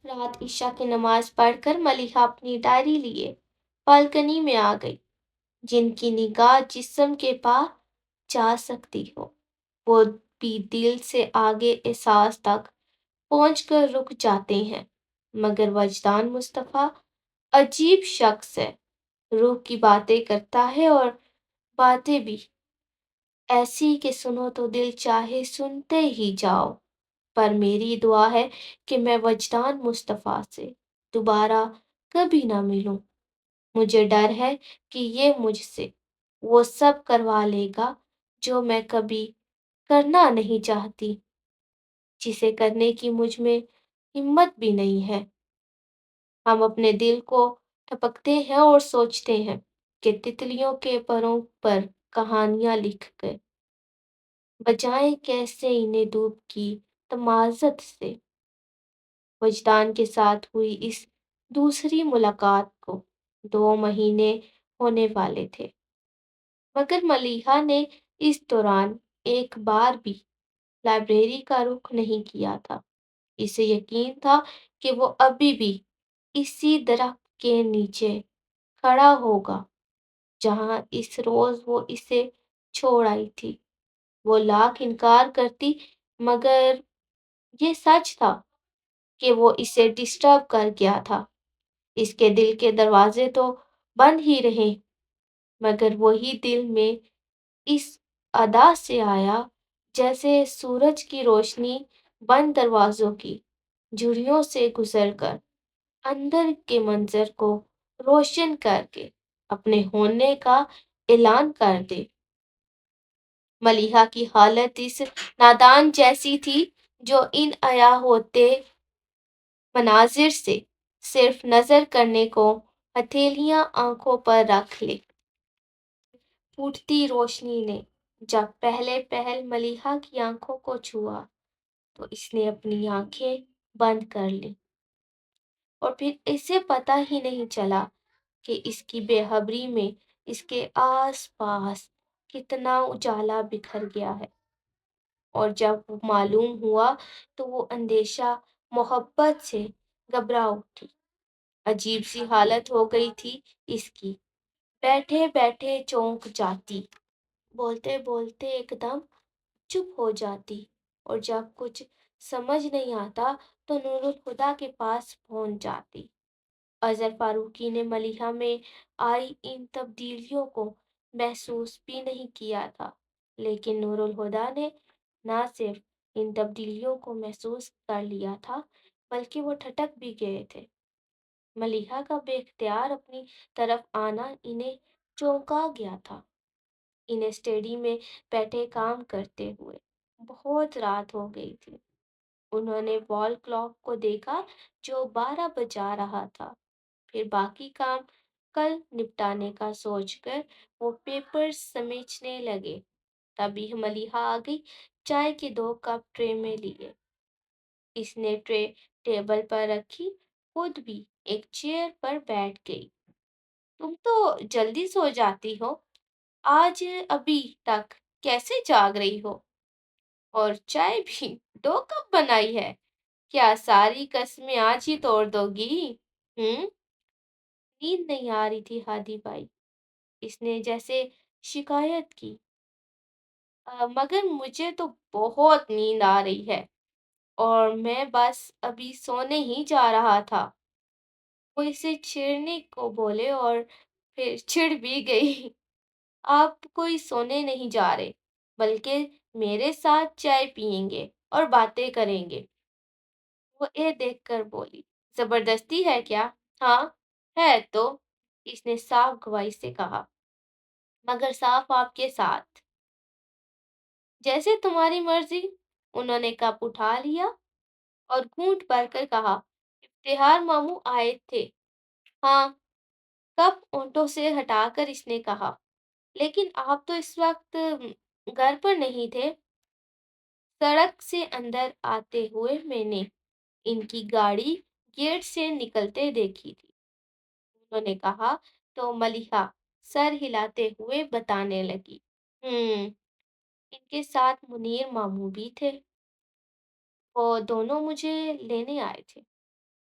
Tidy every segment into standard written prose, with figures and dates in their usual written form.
رات عشاء کی نماز پڑھ کر ملیحہ اپنی ڈائری لیے بالکنی میں آ گئی۔ جن کی نگاہ جسم کے پاس جا سکتی ہو وہ بھی دل سے آگے احساس تک پہنچ کر رک جاتے ہیں، مگر وجدان مصطفیٰ عجیب شخص ہے، روح کی باتیں کرتا ہے اور باتیں بھی ایسی کہ سنو تو دل چاہے سنتے ہی جاؤ۔ پر میری دعا ہے کہ میں وجدان مصطفیٰ سے دوبارہ کبھی نہ ملوں۔ مجھے ڈر ہے کہ یہ مجھ سے وہ سب کروا لے گا جو میں کبھی کرنا نہیں چاہتی، جسے کرنے کی مجھ میں ہمت بھی نہیں ہے۔ ہم اپنے دل کو ٹھپکتے ہیں اور سوچتے ہیں کہ تتلیوں کے پروں پر کہانیاں لکھ کر بجائیں کیسے انہیں دھوپ کی تمازت سے۔ وجدان کے ساتھ ہوئی اس دوسری ملاقات کو 2 مہینے ہونے والے تھے، مگر ملیحہ نے اس دوران ایک بار بھی لائبریری کا رخ نہیں کیا تھا۔ اسے یقین تھا کہ وہ ابھی بھی اسی درخت کے نیچے کھڑا ہوگا جہاں اس روز وہ اسے چھوڑ آئی تھی۔ وہ لاکھ انکار کرتی مگر یہ سچ تھا کہ وہ اسے ڈسٹرب کر گیا تھا۔ اس کے دل کے دروازے تو بند ہی رہے، مگر وہی دل میں اس ادا سے آیا جیسے سورج کی روشنی بند دروازوں کی جھریوں سے گزر کر اندر کے منظر کو روشن کر کے اپنے ہونے کا اعلان کر دے۔ ملیحہ کی حالت اس نادان جیسی تھی جو ان عیاں ہوتے مناظر سے صرف نظر کرنے کو ہتھیلیاں آنکھوں پر رکھ لے۔ پھوٹتی روشنی نے جب پہلے پہل ملیحہ کی آنکھوں کو چھوا تو اس نے اپنی آنکھیں بند کر لیں، اور پھر اسے پتہ ہی نہیں چلا کہ اس کی بے خبری میں اس کے آس پاس کتنا اجالا بکھر گیا ہے، اور جب وہ معلوم ہوا تو وہ اندیشہ محبت سے گھبرا اٹھی۔ عجیب سی حالت ہو گئی تھی اس کی، بیٹھے بیٹھے چونک جاتی، بولتے بولتے ایک دم چپ ہو جاتی، اور جب کچھ سمجھ نہیں آتا تو نور الہدیٰ کے پاس پہنچ جاتی۔ اظہر فاروقی نے ملیحہ میں آئی ان تبدیلیوں کو محسوس بھی نہیں کیا تھا، لیکن نور الہدیٰ نے نہ صرف ان تبدیلیوں کو محسوس کر لیا تھا بلکہ وہ ٹھٹک بھی گئے تھے۔ ملیحہ کا بے اختیار اپنی طرف آنا انہیں چونکا گیا تھا۔ انہیں اسٹڈی میں بیٹھے کام کرتے ہوئے بہت رات ہو گئی تھی۔ انہوں نے وال کلاک کو دیکھا جو 12 بجا رہا تھا، پھر باقی کام کل نپٹانے کا سوچ کر وہ پیپر سمیٹنے لگے۔ تبھی ملیحہ آ گئی، چائے کے 2 کپ ٹرے میں لیے۔ اس نے ٹرے ٹیبل پر رکھی، خود بھی ایک چیئر پر بیٹھ گئی۔ تم تو جلدی سو جاتی ہو، آج ابھی تک کیسے جاگ رہی ہو؟ اور چائے بھی 2 کپ بنائی ہے؟ کیا ساری قسمیں آج ہی توڑ دو گی؟ نیند نہیں آ رہی تھی ہادی بھائی، اس نے جیسے شکایت کی۔ مگر مجھے تو بہت نیند آ رہی ہے اور میں بس ابھی سونے ہی جا رہا تھا۔ وہ اسے چھیڑنے کو بولے اور پھر چڑ بھی گئی۔ آپ کوئی سونے نہیں جا رہے، بلکہ میرے ساتھ چائے پئیں گے اور باتیں کریں گے۔ وہ دیکھ کر بولی، زبردستی ہے کیا؟ ہاں ہے تو، اس نے صاف گواہی سے کہا، مگر صاف آپ کے ساتھ۔ جیسے تمہاری مرضی۔ انہوں نے کپ اٹھا لیا اور گھونٹ بھر کر کہا، افتخار ماموں آئے تھے؟ ہاں، کپ ہونٹوں سے ہٹا کر اس نے کہا، لیکن آپ تو اس وقت گھر پر نہیں تھے۔ سڑک سے اندر آتے ہوئے میں نے ان کی گاڑی گیٹ سے نکلتے دیکھی تھی، انہوں نے کہا تو ملیحہ سر ہلاتے ہوئے بتانے لگی۔ ان کے ساتھ منیر ماموں بھی تھے، وہ دونوں مجھے لینے آئے تھے۔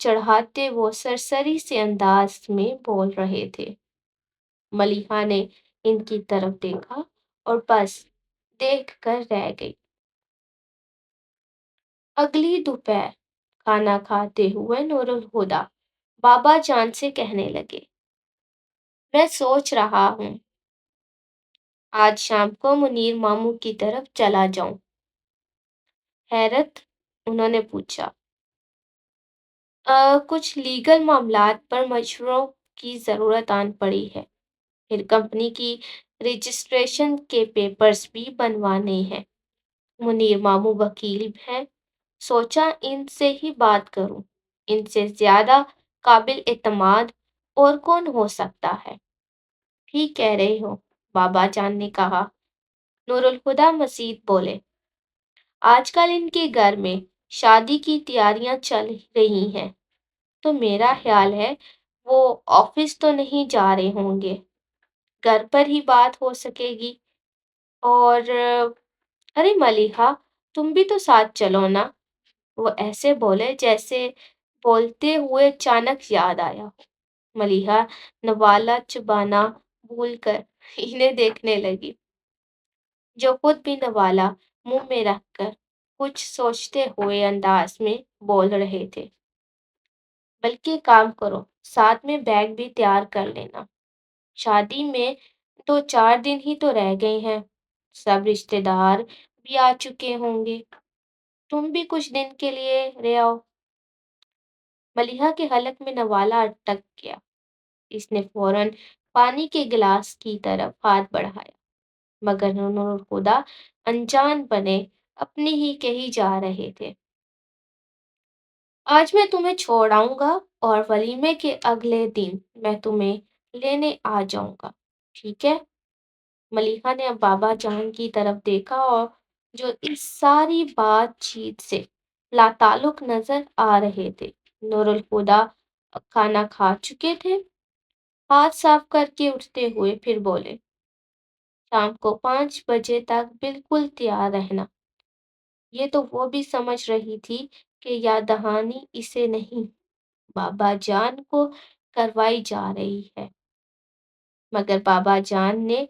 چڑھاتے وہ سرسری سے انداز میں بول رہے تھے۔ ملیحہ نے ان کی طرف دیکھا اور بس دیکھ کر رہ گئی۔ اگلی دوپہر کھانا کھاتے ہوئے نور الہدیٰ بابا جان سے کہنے لگے، میں سوچ رہا ہوں آج شام کو منیر ماموں کی طرف چلا جاؤں۔ حیرت انہوں نے پوچھا، کچھ لیگل معاملات پر مشوروں کی ضرورت آن پڑی ہے، پھر کمپنی کی رجسٹریشن کے پیپرز بھی بنوانے ہیں۔ منیر ماموں وکیل ہیں، سوچا ان سے ہی بات کروں، ان سے زیادہ قابل اعتماد اور کون ہو سکتا ہے؟ ٹھیک کہہ رہے ہو، بابا جان نے کہا۔ نور الہدیٰ مزید بولے، آج کل ان کے گھر میں شادی کی تیاریاں چل رہی ہیں، تو میرا خیال ہے وہ آفس تو نہیں جا رہے ہوں گے، گھر پر ہی بات ہو سکے گی۔ اور ارے ملیحہ، تم بھی تو ساتھ چلو نا، وہ ایسے بولے جیسے بولتے ہوئے اچانک یاد آیا ہو۔ ملیحہ نوالہ چبانا بھول کر انہیں دیکھنے لگی، جو خود بھی نوالہ منہ میں رکھ کر کچھ سوچتے ہوئے انداز میں بول رہے تھے۔ بلکہ کام کرو، ساتھ میں بیگ بھی تیار کر لینا، شادی میں 2-4 دن ہی تو رہ گئے ہیں، سب رشتے دار بھی آ چکے ہوں گے، تم بھی کچھ دن کے لیے رہ آؤ۔ ملیحہ کے حلق میں نوالہ اٹک گیا، اس نے فوراً پانی کے گلاس کی طرف ہاتھ بڑھایا، مگر نور الہدیٰ انجان بنے اپنی ہی کہی جا رہے تھے، آج میں تمہیں چھوڑ آؤں گا اور ولیمے کے اگلے دن میں تمہیں لینے آ جاؤں گا، ٹھیک ہے؟ ملیحہ نے اب بابا جان کی طرف دیکھا اور جو اس ساری بات چیت سے لاتعلق نظر آ رہے تھے۔ نور الہدیٰ کھانا کھا چکے تھے، ہاتھ صاف کر کے اٹھتے ہوئے پھر بولے، شام کو 5 بجے تک بالکل تیار رہنا۔ یہ تو وہ بھی سمجھ رہی تھی کہ یاد دہانی اسے نہیں، بابا جان کو کروائی جا رہی ہے، مگر بابا جان نے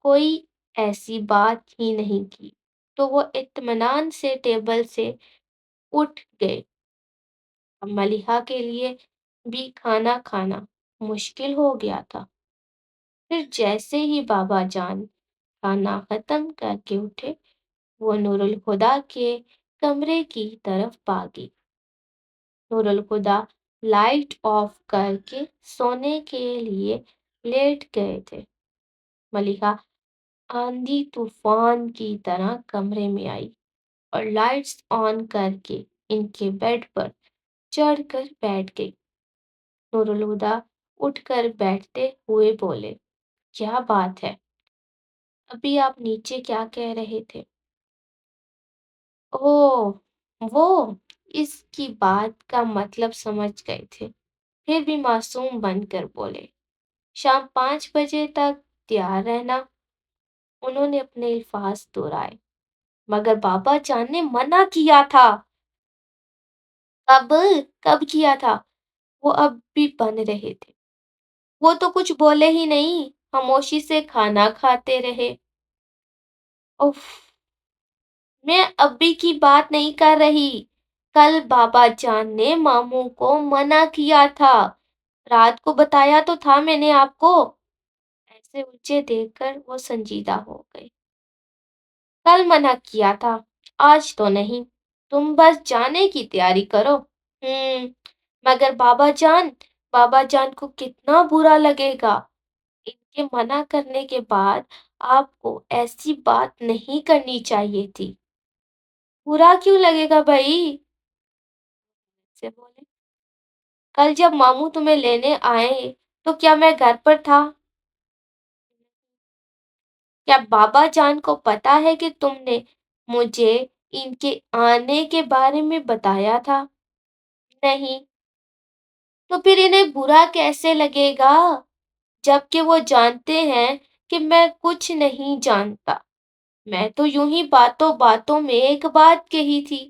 کوئی ایسی بات ہی نہیں کی، تو وہ اطمینان سے ٹیبل سے اٹھ گئے۔ اب ملیحہ کے لیے بھی کھانا کھانا مشکل ہو گیا تھا۔ پھر جیسے ہی بابا جان کھانا ختم کر کے اٹھے، وہ نور الہدیٰ کے کمرے کی طرف بھاگی۔ نور الہدیٰ لائٹ آف کر کے سونے کے لیے لیٹ گئے تھے۔ ملیحہ آندھی طوفان کی طرح کمرے میں آئی اور لائٹس آن کر کے ان کے بیڈ پر چڑھ کر بیٹھ گئی۔ نور الہدیٰ اٹھ کر بیٹھتے ہوئے بولے، کیا بات ہے؟ ابھی آپ نیچے کیا کہہ رہے تھے؟ اوہ، وہ اس کی بات کا مطلب سمجھ گئے تھے، پھر بھی معصوم بن کر بولے، شام 5 بجے تک تیار رہنا۔ انہوں نے اپنے الفاظ دہرائے، مگر بابا جان نے منع کیا تھا۔ کب کب کیا تھا؟ وہ اب بھی بن رہے تھے، وہ تو کچھ بولے ہی نہیں، خاموشی سے کھانا کھاتے رہے۔ اف، میں ابھی کی بات نہیں کر رہی، کل بابا جان نے ماموں کو منع کیا تھا، رات کو بتایا تو تھا میں نے آپ کو۔ ایسے الجھے دیکھ کر وہ سنجیدہ ہو گئے۔ کل منع کیا تھا، آج تو نہیں، تم بس جانے کی تیاری کرو۔ مگر بابا جان کو کتنا برا لگے گا، ان کے منع کرنے کے بعد آپ کو ایسی بات نہیں کرنی چاہیے تھی۔ برا کیوں لگے گا بھائی؟ سے بولے، کل جب ماموں تمہیں لینے آئے تو کیا میں گھر پر تھا؟ کیا بابا جان کو پتا ہے کہ تم نے مجھے ان کے آنے کے بارے میں بتایا تھا؟ نہیں۔ تو پھر انہیں برا کیسے لگے گا، جبکہ وہ جانتے ہیں کہ میں کچھ نہیں جانتا، میں تو یوں ہی باتوں باتوں میں ایک بات کہی تھی۔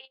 1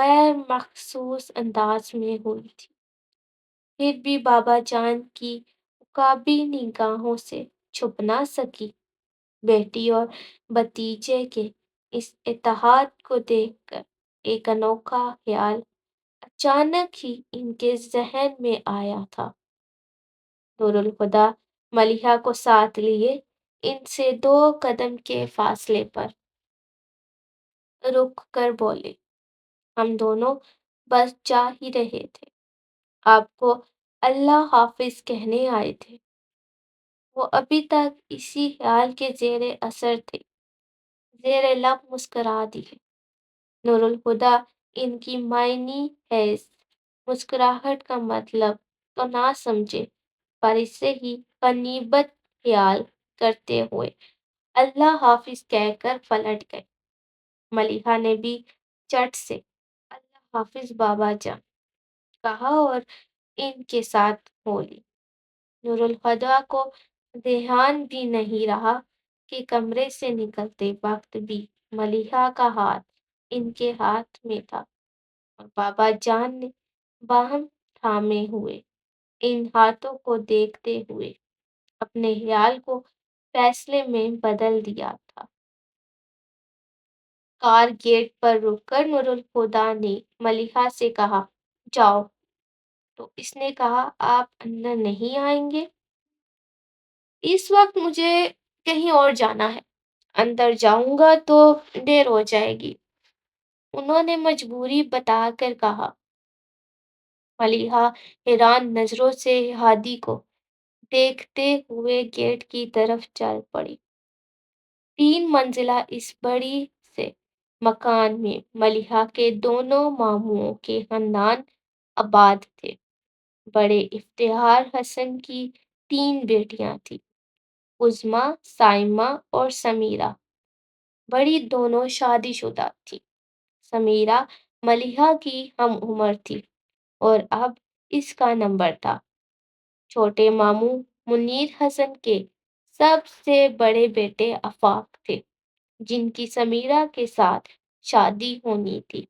غیر مخصوص انداز میں ہوئی تھی، پھر بھی بابا جان کی عقابی نگاہوں سے چھپ نہ سکی۔ بیٹی اور بھتیجے کے اس اتحاد کو دیکھ کر ایک انوکھا خیال اچانک ہی ان کے ذہن میں آیا تھا۔ نور الہدیٰ ملیحہ کو ساتھ لیے ان سے 2 قدم کے فاصلے پر رک کر بولے، ہم دونوں بس جا ہی رہے تھے، آپ کو اللہ حافظ کہنے آئے تھے۔ وہ ابھی تک اسی خیال کے زیر اثر تھے، زیر لب مسکرا دیے۔ نور الہدیٰ ان کی معنی خیز مسکراہٹ کا مطلب تو نہ سمجھے، پر اسے ہی غنیمت خیال کرتے ہوئے اللہ حافظ کہہ کر پلٹ گئے۔ ملیحہ نے بھی چٹ سے اللہ حافظ بابا جان کہا اور ان کے ساتھ ہو لی۔ نور الہدیٰ کو دھیان بھی نہیں رہا کہ کمرے سے نکلتے وقت بھی ملیحہ کا ہاتھ ان کے ہاتھ میں تھا اور بابا جان نے باہم تھامے ہوئے ان ہاتھوں کو دیکھتے ہوئے اپنے خیال کو فیصلے میں بدل دیا تھا۔ کار گیٹ پر رک کر نور الہدیٰ نے ملیحہ سے کہا، جاؤ، تو اس نے کہا، آپ اندر نہیں آئیں گے؟ اس وقت مجھے کہیں اور جانا ہے، اندر جاؤں گا تو دیر ہو جائے گی، انہوں نے مجبوری بتا کر کہا۔ ملیحہ حیران نظروں سے ہادی کو دیکھتے ہوئے گیٹ کی طرف چل پڑی۔ 3 منزلہ اس بڑی سے مکان میں ملیحہ کے دونوں ماموں کے خاندان آباد تھے۔ بڑے افتخار حسن کی 3 بیٹیاں تھیں، عظمیٰ، صائمہ اور سمیرہ۔ بڑی دونوں شادی شدہ تھیں۔ سمیرہ ملیحہ کی ہم عمر تھی اور اب اس کا نمبر تھا۔ چھوٹے ماموں منیر حسن کے سب سے بڑے بیٹے آفاق تھے، جن کی سمیرہ کے ساتھ شادی ہونی تھی۔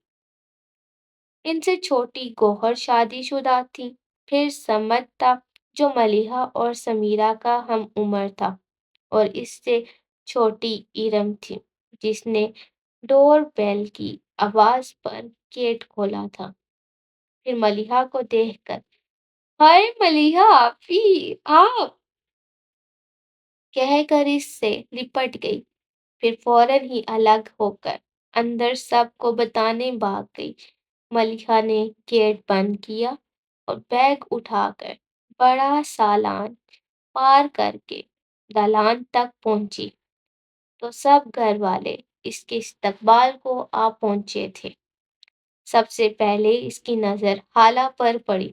ان سے چھوٹی گوہر شادی شدہ تھی۔ پھر صمد تھا جو ملیحہ اور سمیرہ کا ہم عمر تھا اور اس سے چھوٹی ارم تھی جس نے ڈور بیل کی آواز پر گیٹ کھولا تھا۔ پھر ملیحہ کو دیکھ کر، ہائے ملیحہ آپی، آپ، کہہ کر اس سے لپٹ گئی، پھر فوراً ہی الگ ہو کر اندر سب کو بتانے بھاگ گئی۔ ملیحہ نے گیٹ بند کیا اور بیگ اٹھا کر بڑا سالن پار کر کے دالان تک پہنچی تو سب گھر والے اس کے استقبال کو آ پہنچے تھے۔ سب سے پہلے اس کی نظر خالہ پر پڑی۔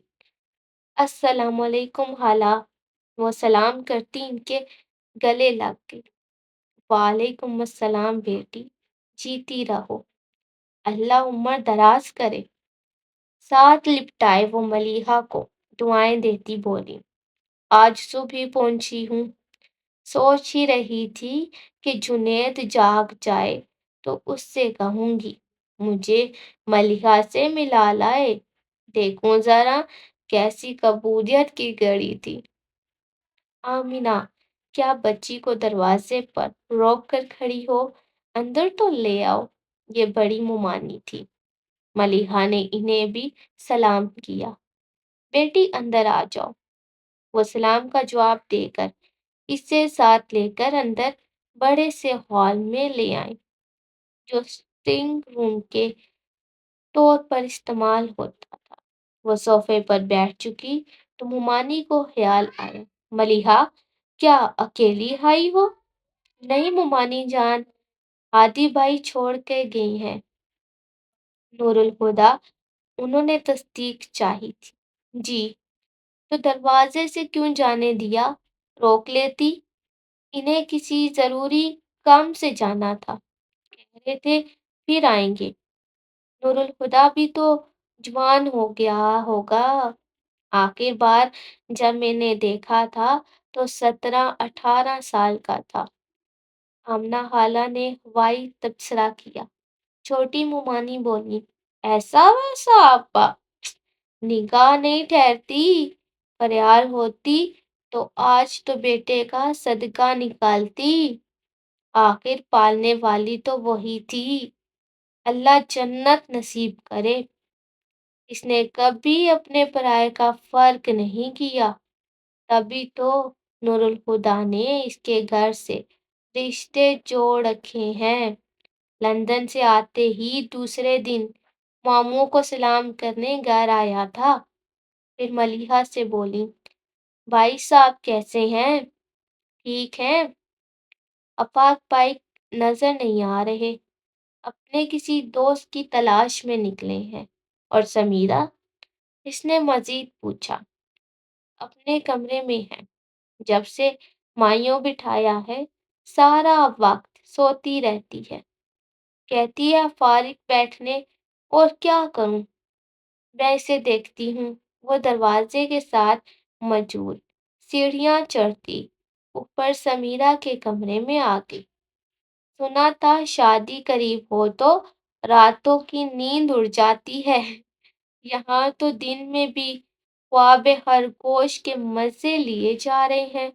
السلام علیکم خالہ، وہ سلام کرتی ان کے گلے لگ گئی۔ وعلیکم السلام بیٹی، جیتی رہو، اللہ عمر دراز کرے۔ ساتھ لپٹائے وہ ملیحہ کو دعائیں دیتی بولی، آج صبح ہی پہنچی ہوں، سوچ ہی رہی تھی کہ جنید جاگ جائے تو اس سے کہوں گی مجھے ملیحہ سے ملا لائے، دیکھوں ذرا کیسی قبولیت کی گھڑی تھی۔ آمینہ، کیا بچی کو دروازے پر روک کر کھڑی ہو، اندر تو لے آؤ، یہ بڑی ممانی تھی۔ ملیحہ نے انہیں بھی سلام کیا، بیٹی اندر آ جاؤ۔ وہ سلام کا جواب دے کر اسے ساتھ لے کر اندر بڑے سے ہال میں لے آئیں جو سٹنگ روم کے طور پر استعمال ہوتا تھا۔ وہ صوفے پر بیٹھ چکی تو ممانی کو خیال آیا، ملیحہ کیا اکیلی آئی ہو؟ نہیں ممانی جان، ہادی بھائی چھوڑ کے گئی ہیں۔ نور الہدیٰ، انہوں نے تصدیق چاہی تھی۔ جی، تو دروازے سے کیوں جانے دیا، روک لیتی، انہیں کسی ضروری کام سے جانا تھا، کہہ رہے تھے پھر آئیں گے۔ نور الہدیٰ بھی تو جوان ہو گیا ہوگا، آخر بار جب میں نے دیکھا تھا تو 17-18 سال کا تھا، آمنہ خالہ نے ہوائی تبصرہ کیا۔ چھوٹی ممانی بولی، ایسا ویسا آپا نگاہ نہیں ٹھہرتی، فریار ہوتی تو آج تو بیٹے کا صدقہ نکالتی، آخر پالنے والی تو وہی تھی، اللہ جنت نصیب کرے، اس نے کبھی اپنے پرائے کا فرق نہیں کیا، تبھی تو نور الہدا نے اس کے گھر سے رشتے جوڑ رکھے ہیں، لندن سے آتے ہی دوسرے دن ماموں کو سلام کرنے گھر آیا تھا، پھر ملیحہ سے بولی، بھائی صاحب کیسے ہیں؟ ٹھیک ہیں؟ آفاق بھائی نظر نہیں آ رہے، اپنے کسی دوست کی تلاش میں نکلے ہیں، اور سمیرہ؟ اس نے مزید پوچھا۔ اپنے کمرے میں ہے، جب سے مائیوں بٹھایا ہے سارا وقت سوتی رہتی ہے، کہتی ہے فارغ بیٹھنے اور کیا کروں، میں اسے دیکھتی ہوں وہ دروازے کے ساتھ مجھول سیڑھیاں چڑھتی اوپر سمیرہ کے کمرے میں آ گئی، سنا تھا شادی قریب ہو تو راتوں کی نیند اڑ جاتی ہے، یہاں تو دن میں بھی خواب خرگوش کے مزے لیے جا رہے ہیں،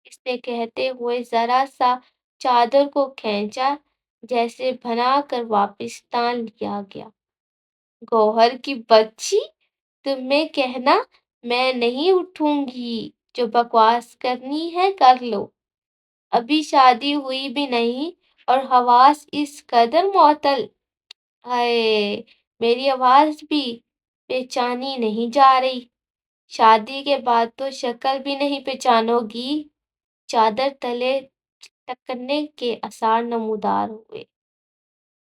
اس نے کہتے ہوئے ذرا سا چادر کو کھینچا جیسے بنا کر واپس تان لیا گیا۔ گوہر کی بچی، تمہیں کہنا میں نہیں اٹھوں گی، جو بکواس کرنی ہے کر لو، ابھی شادی ہوئی بھی نہیں اور حواس اس قدر معطل، ہائے میری آواز بھی پہچانی نہیں جا رہی، شادی کے بعد تو شکل بھی نہیں پہچانو گی، چادر تلے ٹکنے کے آثار نمودار ہوئے،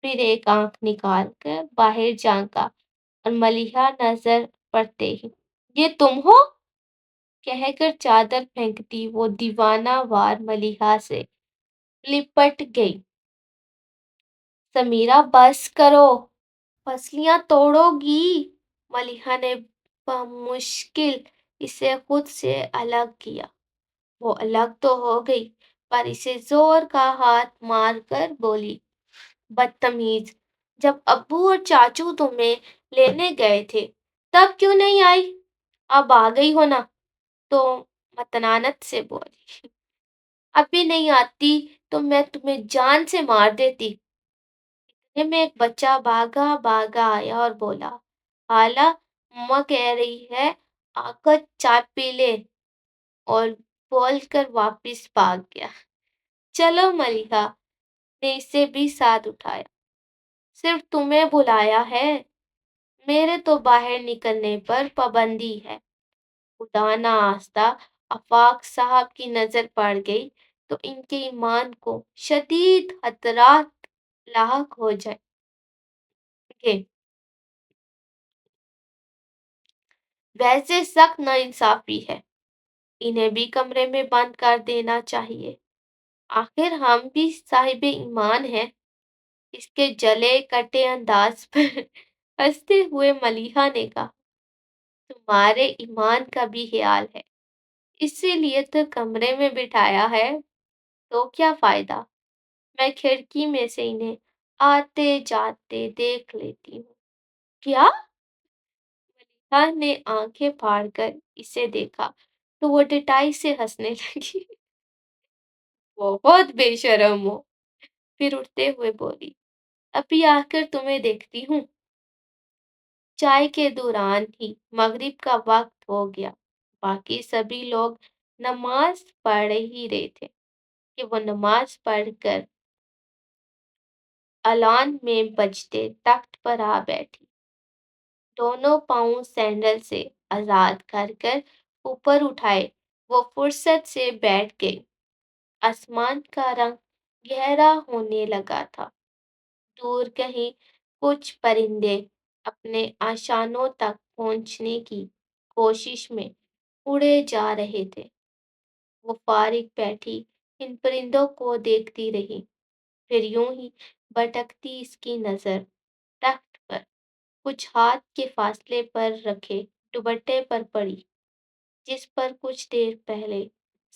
پھر ایک آنکھ نکال کر باہر جھانکا اور ملیحہ نظر پڑتے ہی، یہ تم ہو؟ کہہ کر چادر پھینکتی وہ دیوانہ وار ملیحہ سے لپٹ گئی۔ سمیرہ بس کرو، پسلیاں توڑو گی، ملیحہ نے بمشکل اسے خود سے الگ کیا، وہ الگ تو ہو گئی پر اسے زور کا ہاتھ مار کر بولی، بدتمیز، جب ابو اور چاچو تمہیں لینے گئے تھے تب کیوں نہیں آئی؟ اب آ گئی ہو نا؟ تو متنانت سے بولی، اب بھی نہیں آتی تو میں تمہیں جان سے مار دیتی، اتنے میں ایک بچہ بھاگا بھاگا آیا اور بولا، خالہ مما کہہ رہی ہے آ کر چائے پی لے، اور بول کر واپس بھاگ گیا۔ چلو ملیحہ نے اسے بھی ساتھ اٹھایا، صرف تمہیں بلایا ہے، میرے تو باہر نکلنے پر پابندی ہے، خدا ناخواستہ آفاق صاحب کی نظر پڑ گئی تو ان کے ایمان کو شدید خطرات لاحق ہو جائیں گے، ویسے سخت ناانصافی ہے، انہیں بھی کمرے میں بند کر دینا چاہیے، آخر ہم بھی صاحب ایمان ہیں، اس کے جلے کٹے انداز پر ہنستے ہوئے ملیحہ نے کہا، تمہارے ایمان کا بھی خیال ہے، اسی لیے تو کمرے میں بٹھایا ہے، تو کیا فائدہ، میں کھڑکی میں سے انہیں آتے جاتے دیکھ لیتی ہوں۔ کیا؟ ملیحہ نے آنکھیں پھاڑ کر اسے دیکھا تو وہ ڈٹائی سے ہنسنے لگی، بہت بے شرم ہو، پھر اٹھتے ہوئے بولی، ابھی آ کر تمہیں دیکھتی ہوں۔ چائے کے دوران ہی مغرب کا وقت ہو گیا، باقی سبھی لوگ نماز پڑھ ہی رہے تھے کہ وہ نماز پڑھ کر اذان میں بجتے تخت پر آ بیٹھی، دونوں پاؤں سینڈل سے آزاد کر اوپر اٹھائے وہ فرصت سے بیٹھ گئی، آسمان کا رنگ گہرا ہونے لگا تھا، دور کہیں کچھ پرندے اپنے آشیانوں تک پہنچنے کی کوشش میں اڑے جا رہے تھے، وہ فارغ بیٹھی ان پرندوں کو دیکھتی رہی، پھر یوں ہی بھٹکتی اس کی نظر تخت پر کچھ ہاتھ کے فاصلے پر رکھے دوپٹے پر پڑی، جس پر کچھ دیر پہلے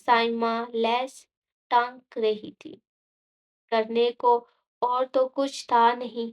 سائمہ لیس ٹانگ رہی تھی، کرنے کو اور تو کچھ تھا نہیں،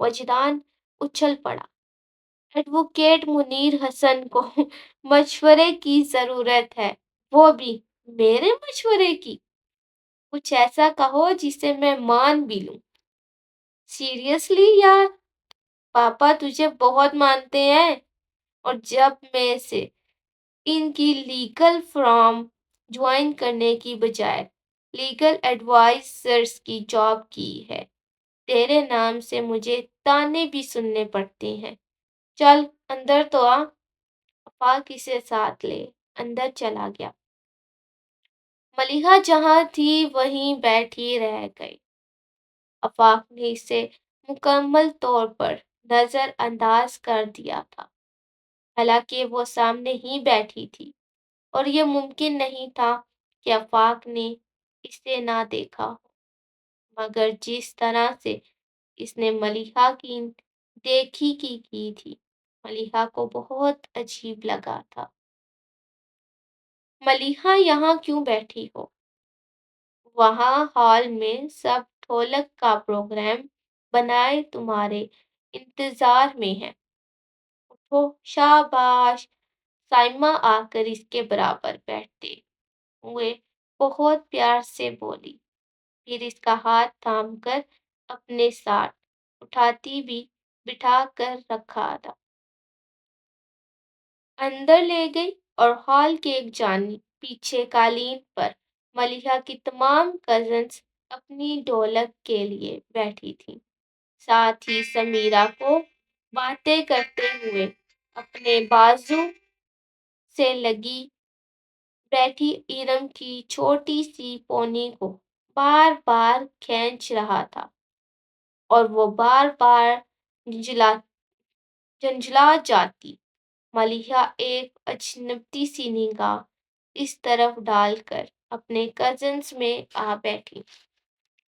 وجدان اچھل پڑا۔ ایڈوکیٹ منیر حسن کو مشورے کی ضرورت ہے، وہ بھی میرے مشورے کی؟ کچھ ایسا کہو جسے میں مان بھی لوں۔ سیریسلی یار، پاپا تجھے بہت مانتے ہیں، اور جب میں سے ان کی لیگل فرم جوائن کرنے کی بجائے لیگل ایڈوائزرز کی جاب کی ہے، تیرے نام سے مجھے تانے بھی سننے پڑتے ہیں۔ چل اندر تو آ۔ آفاق اسے ساتھ لے اندر چلا گیا۔ ملیحہ جہاں تھی وہیں بیٹھی رہ گئی۔ آفاق نے اسے مکمل طور پر نظر انداز کر دیا تھا، حالانکہ وہ سامنے ہی بیٹھی تھی، اور یہ ممکن نہیں تھا کہ آفاق نے اسے نہ دیکھا ہو۔ مگر جس طرح سے اس نے ملیحہ کی دیکھی کی تھی، ملیحہ کو بہت عجیب لگا تھا۔ ملیحہ یہاں کیوں بیٹھی ہو؟ وہاں ہال میں سب ڈھولک کا پروگرام بنائے تمہارے انتظار میں ہیں۔ اٹھو، شاباش۔ سائمہ آ کر اس کے برابر بیٹھتے ہوئے بہت پیار سے بولی، پھر اس کا ہاتھ تھام کر اپنے ساتھ اٹھاتی بھی بٹھا کر رکھا تھا، اندر لے گئی، اور ہال کے ایک جانب پیچھے قالین پر ملیحہ کی تمام کزنز اپنی ڈھولک کے لیے بیٹھی تھیں، ساتھ ہی سمیرہ کو باتیں کرتے ہوئے اپنے بازو سے لگی بیٹھی ارم کی چھوٹی سی پونی کو بار بار کھینچ رہا تھا، اور وہ بار بار جھنجھلا جاتی۔ ملیحہ ایک اجنبی سی نگاہ اس طرف ڈال کر اپنے کزنز میں آ بیٹھی۔